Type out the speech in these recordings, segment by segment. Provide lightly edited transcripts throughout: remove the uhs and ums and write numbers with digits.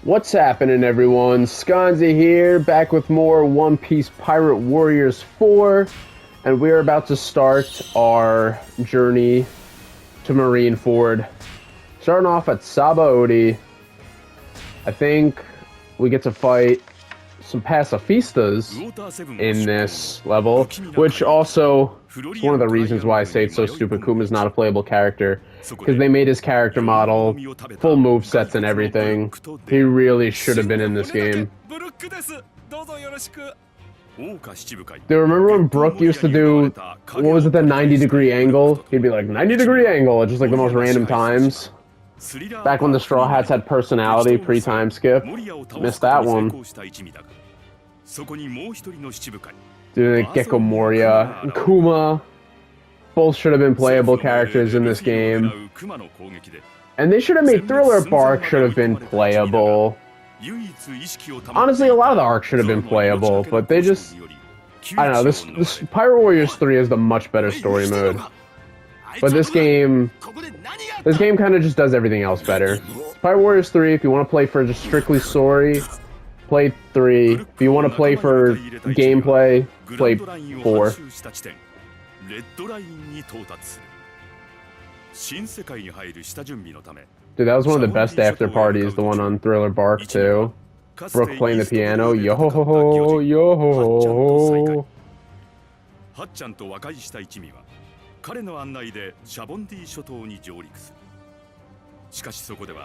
What's happening, everyone? SconzE here, back with more One Piece Pirate Warriors 4, and we're about to start our journey to Marineford. Starting off at Sabaody. I think we get to fight some pacifistas in this level, which also is one of the reasons why I say it's so stupid Kuma's not a playable character, because they made his character model, full move sets and everything. He really should have been in this game. Do you remember when Brook used to do, what was it, the 90-degree angle? He'd be like, 90-degree angle, at just like the most random times. Back when the Straw Hats had personality pre-time skip. Missed that one. Dude, Gecko Moria and Kuma both should have been playable characters in this game. And they should have made Thriller Bark should have been playable. Honestly, a lot of the arcs should have been playable, but they just... I don't know, this Pirate Warriors 3 is the much better story mode. But this game kind of just does everything else better. Pirate Warriors 3, if you want to play for just strictly story, play 3. If you want to play for gameplay, play 4. Dude, that was one of the best after parties, the one on Thriller Bark too. Brook playing the piano, yo ho ho ho, yo ho ho.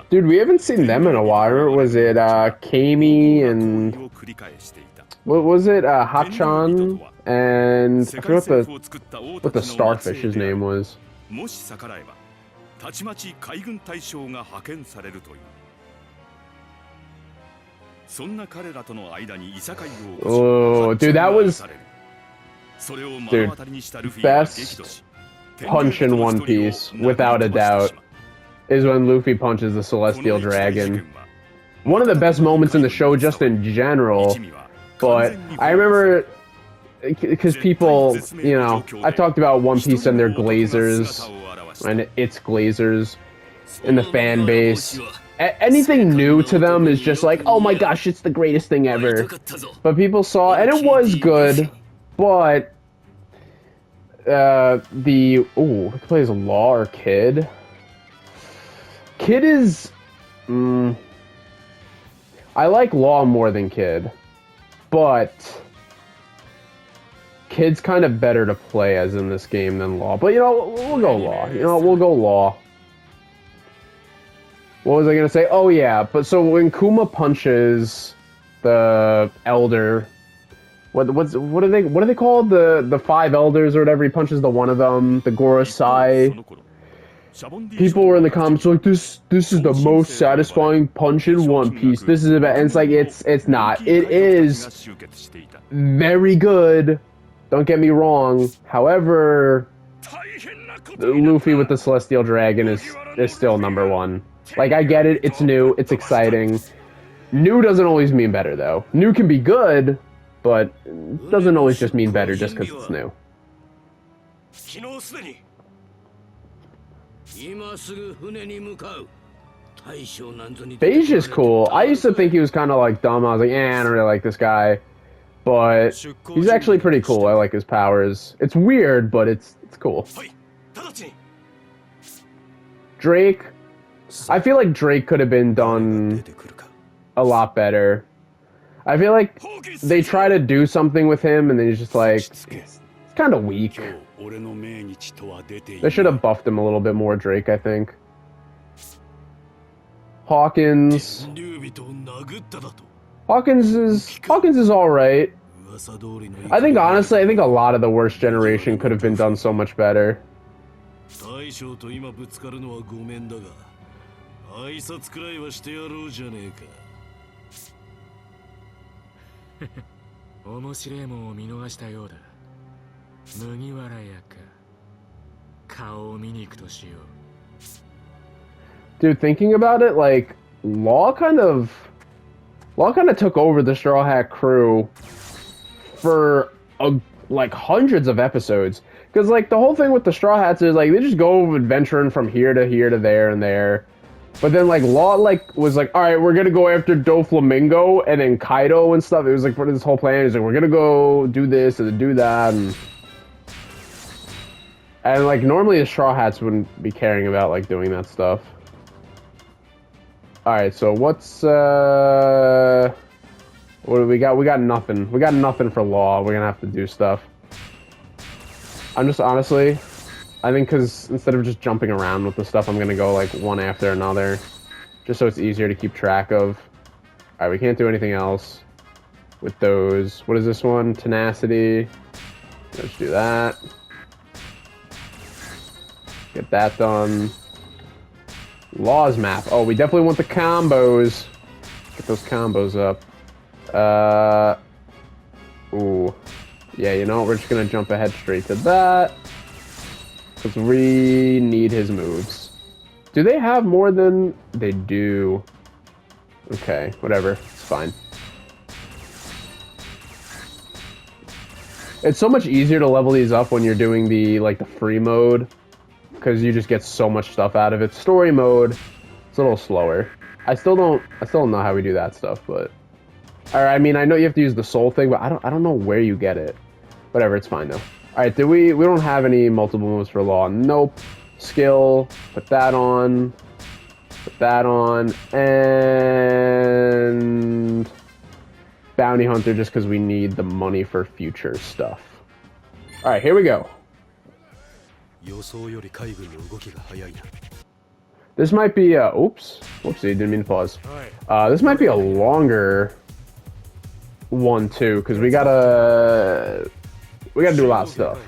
Dude, we haven't seen them in a while. Was it Kami and what was it? Hachan and I forgot what the starfish's name was. Oh, dude, that was best punch in One Piece, without a doubt, is when Luffy punches the Celestial Dragon. One of the best moments in the show just in general, but I remember, because people, you know, I talked about One Piece and their glazers, and its glazers in the fan base. Anything new to them is just like, oh my gosh, it's the greatest thing ever. But people saw, and it was good, but who plays Law or Kid? Kid is, I like Law more than Kid, but Kid's kind of better to play as in this game than Law. But, you know, we'll go Law. You know, we'll go Law. What was I gonna say? Oh yeah, but so when Kuma punches the Elder, what are they called? The five elders or whatever. He punches the one of them, the Gorosei. People were in the comments like, this is the most satisfying punch in One Piece. This is about, and it's like it's not. It is very good. Don't get me wrong. However, Luffy with the Celestial Dragon is still number one. Like, I get it, it's new, it's exciting. New doesn't always mean better, though. New can be good, but doesn't always just mean better just because it's new. Beige is cool. I used to think he was kind of, like, dumb. I was like, I don't really like this guy. But he's actually pretty cool. I like his powers. It's weird, but it's cool. Drake... I feel like Drake could have been done a lot better. I feel like they try to do something with him, and then he's just like, it's kind of weak. They should have buffed him a little bit more, Drake, I think. Hawkins is alright. I think, honestly, I think a lot of the worst generation could have been done so much better. Dude, thinking about it, like, Law kind of took over the Straw Hat crew for like hundreds of episodes. Because, like, the whole thing with the Straw Hats is, like, they just go adventuring from here to here to there and there. But then like Law like was like, all right, we're gonna go after Doflamingo and then Kaido and stuff. It was like for this whole plan. He's like, we're gonna go do this and do that, and like normally the Straw Hats wouldn't be caring about like doing that stuff. All right, so what's what do we got? We got nothing. We got nothing for Law. We're gonna have to do stuff. I'm just honestly, I think because instead of just jumping around with the stuff, I'm gonna go like one after another, just so it's easier to keep track of. All right, we can't do anything else with those. What is this one? Tenacity. Let's do that. Get that done. Laws map. Oh, we definitely want the combos. Get those combos up. Ooh. Yeah, you know what? We're just gonna jump ahead straight to that. Because we need his moves. Do they have more than... They do. Okay, whatever. It's fine. It's so much easier to level these up when you're doing the, like, the free mode. Because you just get so much stuff out of it. Story mode, it's a little slower. I still don't know how we do that stuff, but... Alright, I mean, I know you have to use the soul thing, but I don't know where you get it. Whatever, it's fine though. Alright, we don't have any multiple moves for Law. Nope. Skill, put that on. Put that on. And Bounty Hunter just because we need the money for future stuff. Alright, here we go. This might be oops. Whoopsie, didn't mean to pause. This might be a longer one too, because we gotta do a lot of stuff.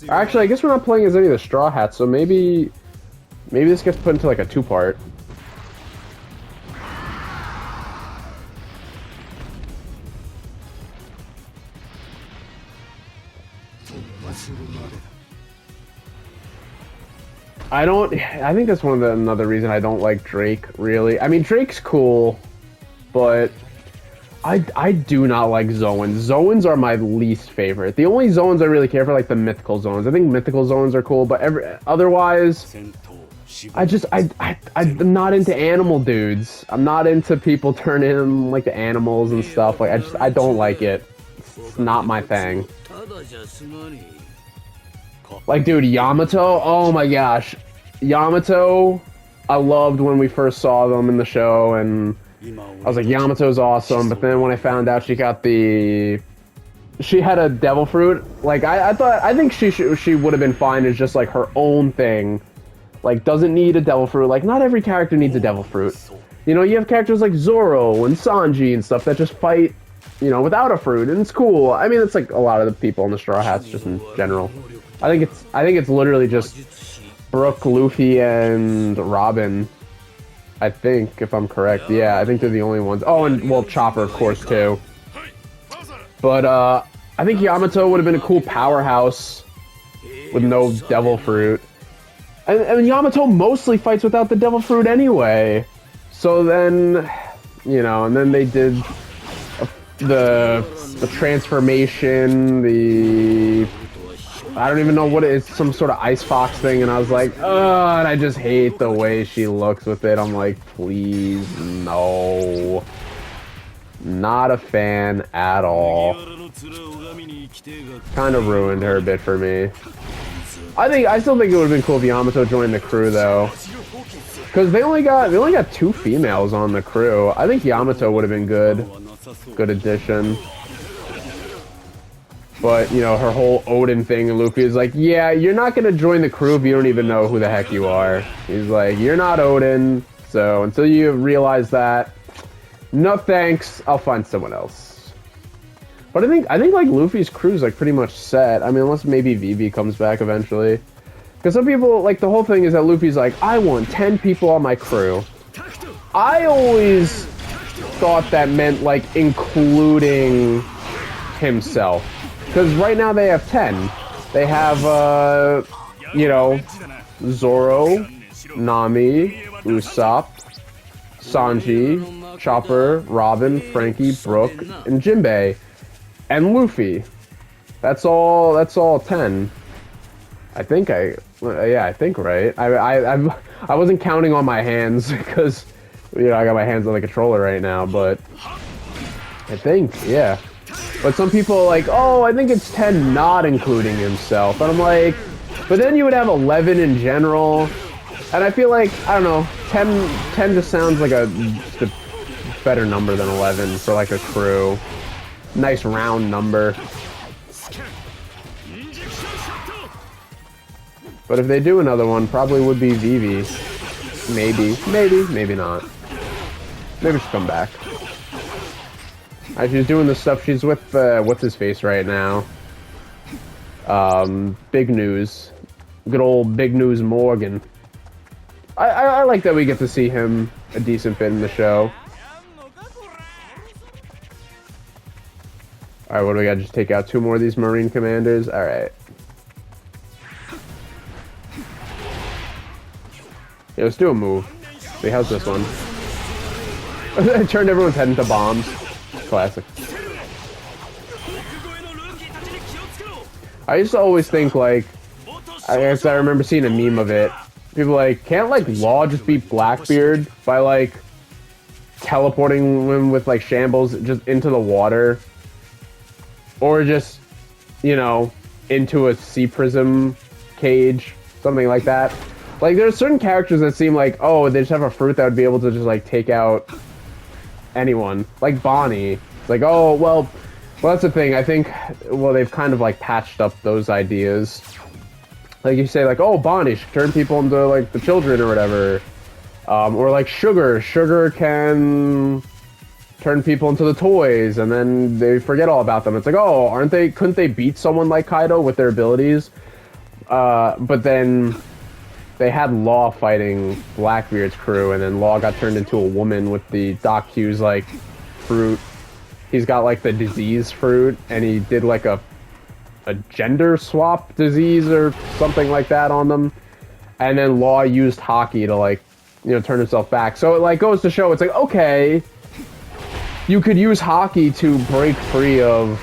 Actually, I guess we're not playing as any of the Straw Hats, so maybe this gets put into like a two-part. I think that's another reason I don't like Drake, really. I mean, Drake's cool, but I do not like Zoans. Zoans are my least favorite. The only zones I really care for are like the mythical zones. I think mythical zones are cool, but otherwise, I'm not into animal dudes. I'm not into people turning like the animals and stuff. Like I don't like it. It's not my thing. Like, dude, Yamato, oh my gosh. Yamato, I loved when we first saw them in the show, and I was like, Yamato's awesome, but then when I found out she had a devil fruit, like, I think she would have been fine as just, like, her own thing. Like, doesn't need a devil fruit. Like, not every character needs a devil fruit. You know, you have characters like Zoro and Sanji and stuff that just fight, you know, without a fruit, and it's cool. I mean, it's like a lot of the people in the Straw Hats just in general. I think it's literally just Brook, Luffy, and Robin. I think, if I'm correct. Yeah, I think they're the only ones. Oh, and, well, Chopper, of course, too. But, I think Yamato would have been a cool powerhouse with no devil fruit. And Yamato mostly fights without the devil fruit anyway. So then, you know, and then they did the transformation, I don't even know what it is, some sort of ice fox thing, and I was like, ugh, and I just hate the way she looks with it. I'm like, please, no. Not a fan at all. Kind of ruined her a bit for me. I still think it would have been cool if Yamato joined the crew though. Because they only got 2 females on the crew. I think Yamato would have been good. Good addition. But, you know, her whole Odin thing, and Luffy is like, yeah, you're not gonna join the crew if you don't even know who the heck you are. He's like, you're not Odin, so until you realize that, no thanks, I'll find someone else. But I think like Luffy's crew's like pretty much set. I mean, unless maybe Vivi comes back eventually. Because some people, like, the whole thing is that Luffy's like, I want 10 people on my crew. I always thought that meant, like, including himself. Because right now they have 10. They have, you know, Zoro, Nami, Usopp, Sanji, Chopper, Robin, Frankie, Brook, and Jinbei. And Luffy. That's all 10. Yeah, I think right. I wasn't counting on my hands because, you know, I got my hands on the controller right now, but I think, yeah. But some people are like, oh, I think it's 10 not including himself. And I'm like, but then you would have 11 in general. And I feel like, I don't know, 10 just sounds like just a better number than 11 for like a crew. Nice round number. But if they do another one, probably would be Vivi. Maybe not. Maybe she'll come back. She's doing the stuff. She's with what's his face right now. Big News, good old Big News Morgan. I like that we get to see him a decent bit in the show. All right, what do we got? Just take out 2 more of these Marine commanders. All right. Yeah, let's do a move. See, how's this one? I turned everyone's head into bombs. Classic. I used to always think, like, I guess I remember seeing a meme of it. People like, can't, like, Law just beat Blackbeard by, like, teleporting him with, like, shambles just into the water? Or just, you know, into a sea prism cage, something like that. Like, there's certain characters that seem like, oh, they just have a fruit that would be able to just, like, take out anyone. Like Bonnie. Like, oh, well, that's the thing. I think, well, they've kind of, like, patched up those ideas. Like, you say, like, oh, Bonnie should turn people into, like, the children or whatever. Or, like, Sugar. Sugar can turn people into the toys, and then they forget all about them. It's like, oh, couldn't they beat someone like Kaido with their abilities? But then they had Law fighting Blackbeard's crew, and then Law got turned into a woman with the Doc Hughes, like, fruit. He's got, like, the disease fruit, and he did, like, a gender swap disease or something like that on them. And then Law used Hockey to, like, you know, turn himself back. So it, like, goes to show, it's like, okay, you could use Hockey to break free of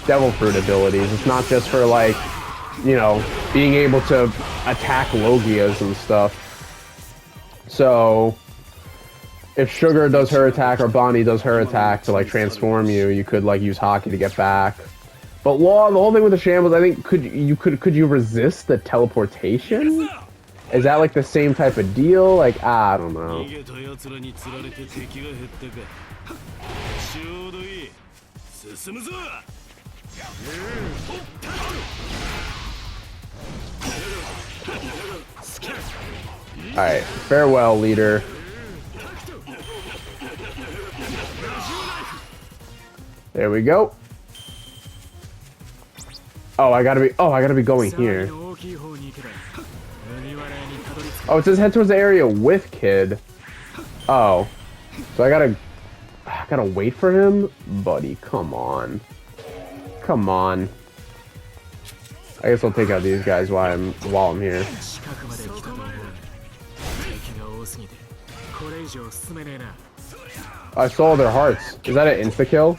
Devil Fruit abilities. It's not just for, like, you know, being able to attack Logias and stuff. So if Sugar does her attack or Bonnie does her attack to, like, transform you, you could, like, use Hockey to get back. But Law, the whole thing with the shambles, I think, could you resist the teleportation? Is that, like, the same type of deal? Like, I don't know. Alright, farewell, leader. There we go. Oh, I gotta be going here. Oh, it says head towards the area with Kid. Oh. So I gotta wait for him? Buddy, come on. Come on. I guess I'll take out these guys while I'm here. I saw their hearts. Is that an insta-kill?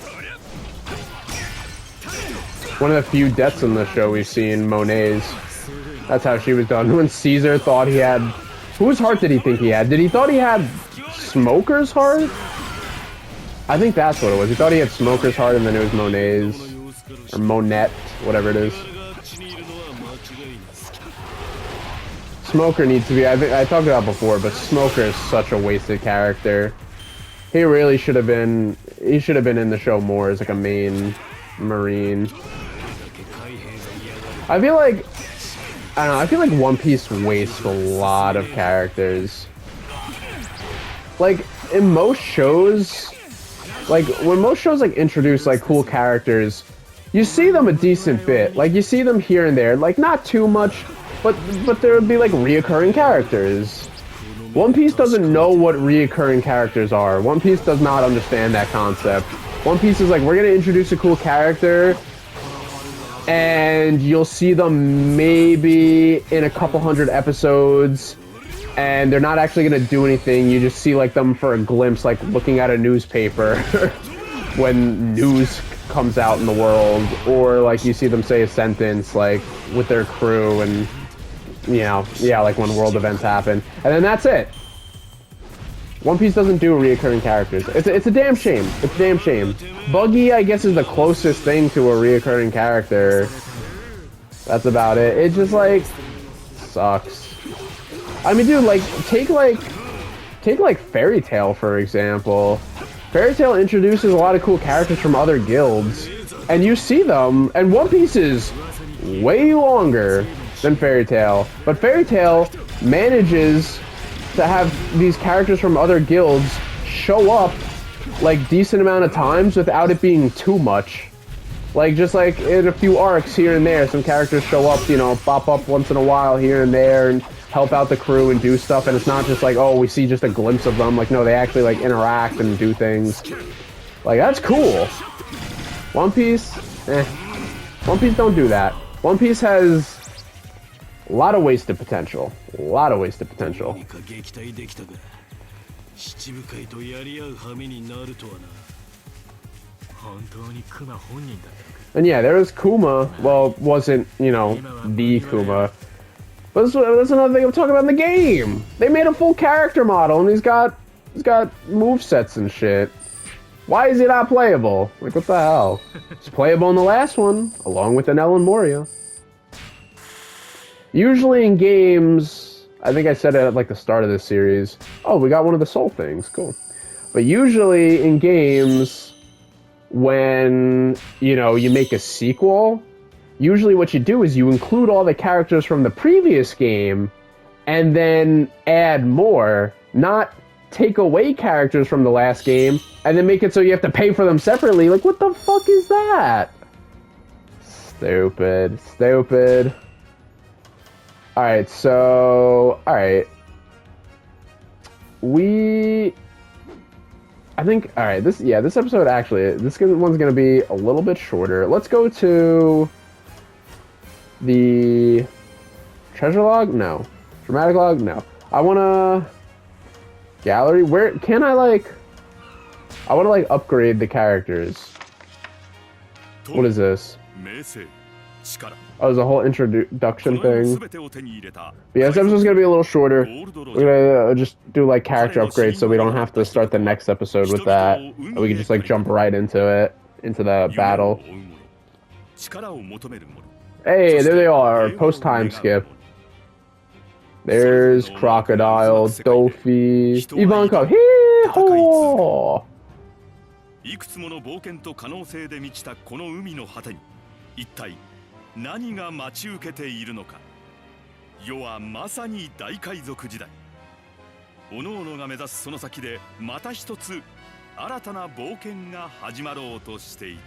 One of the few deaths in the show we've seen, Monet's. That's how she was done. When Caesar thought he had... Whose heart did he think he had? Did he thought he had Smoker's heart? I think that's what it was. He thought he had Smoker's heart and then it was Monet's. Or Monette, whatever it is. Smoker needs to be... I talked about it before, but Smoker is such a wasted character. He really should have been... He should have been in the show more as, like, a main Marine. I feel like... I don't know, I feel like One Piece wastes a lot of characters. Like, in most shows... Like, when most shows, like, introduce, like, cool characters, you see them a decent bit. Like, you see them here and there. Like, not too much, but there would be, like, reoccurring characters. One Piece doesn't know what reoccurring characters are. One Piece does not understand that concept. One Piece is like, we're gonna introduce a cool character, and you'll see them maybe in a couple hundred episodes, and they're not actually gonna do anything. You just see, like, them for a glimpse, like, looking at a newspaper when news comes out in the world, or like you see them say a sentence like with their crew, and you know, yeah, like when world events happen, and then that's it. One Piece doesn't do reoccurring characters. It's a damn shame. It's a damn shame. Buggy, I guess, is the closest thing to a reoccurring character. That's about it. It just like sucks. I mean, dude, like take Fairy Tail for example. Fairy Tail introduces a lot of cool characters from other guilds, and you see them. And One Piece is way longer than Fairy Tail, but Fairy Tail manages to have these characters from other guilds show up like decent amount of times without it being too much. Like just like in a few arcs here and there, some characters show up, you know, pop up once in a while here and there and help out the crew and do stuff, and it's not just like, oh, we see just a glimpse of them. Like, no, they actually like interact and do things. Like, that's cool. One Piece, One Piece don't do that. One Piece has a lot of wasted potential. A lot of wasted potential. And yeah, there was Kuma. Well, wasn't, you know, the Kuma. But that's another thing I'm talking about in the game. They made a full character model, and he's got movesets and shit. Why is he not playable? Like, what the hell? It's playable in the last one, along with Enel and Moria. Usually in games, I think I said it at like the start of this series. Oh, we got one of the soul things. Cool. But usually in games, when, you know, you make a sequel, usually what you do is you include all the characters from the previous game and then add more, not take away characters from the last game and then make it so you have to pay for them separately. Like, what the fuck is that? Stupid. Stupid. Alright, so... Alright. I think... Alright, this episode actually... This one's gonna be a little bit shorter. Let's go to... the... treasure log? No. Dramatic log? No. I wanna... gallery? Where... Can I, like... I wanna, like, upgrade the characters. What is this? Oh, there's a whole introduction thing. But yeah, this episode's gonna be a little shorter. We're gonna just do like character upgrades so we don't have to start the next episode with that. We can just like jump right into it, into the battle. Hey, there they are. Post time skip. There's Crocodile, Dofi, Ivanka. Hee-haw! いくつもの冒険と可能性で満ちたこの海の果てに一体何が待ち受けているのか。世はまさに大海賊時代。各々が目指すその先でまた一つ新たな冒険が始まろうとしてい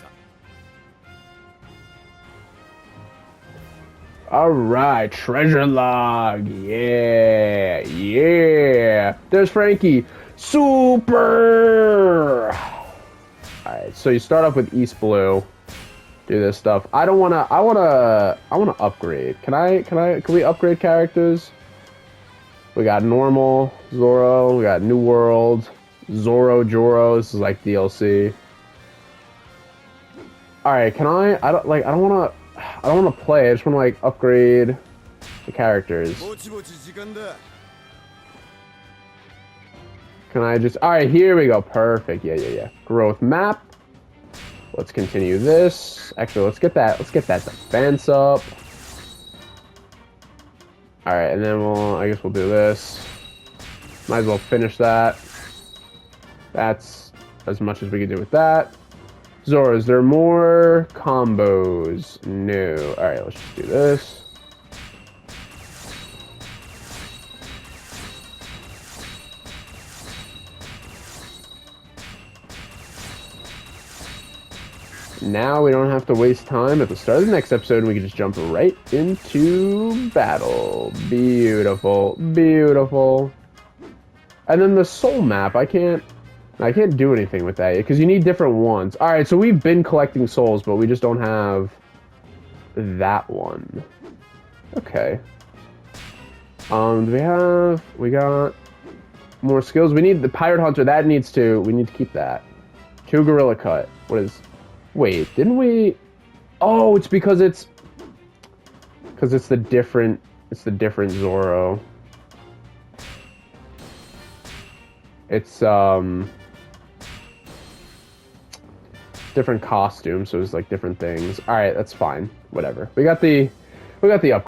た。Alright, treasure log. Yeah, yeah. There's Frankie. Super. Alright, so you start off with East Blue. Do this stuff. I wanna upgrade. Can we upgrade characters? We got normal, Zoro, we got New World, Zoro, Joro, this is like DLC. Alright, I don't wanna play, I just wanna like upgrade the characters. Can I just... Alright, here we go. Perfect. Yeah. Growth map. Let's continue this. Actually, let's get that defense up. Alright, and then I guess we'll do this. Might as well finish that. That's as much as we can do with that. Zoro, is there more combos? No. Alright, let's just do this. Now we don't have to waste time at the start of the next episode, and we can just jump right into battle. Beautiful, beautiful. And then the soul map, I can't do anything with that because you need different ones. All right, so we've been collecting souls, but we just don't have that one. Okay. We got more skills. We need the pirate hunter. We need to keep that. 2 gorilla cut. What Wait, didn't we? Oh, it's because it's the different Zoro. It's different costumes, so it's like different things. All right, that's fine. Whatever. We got the upgrade.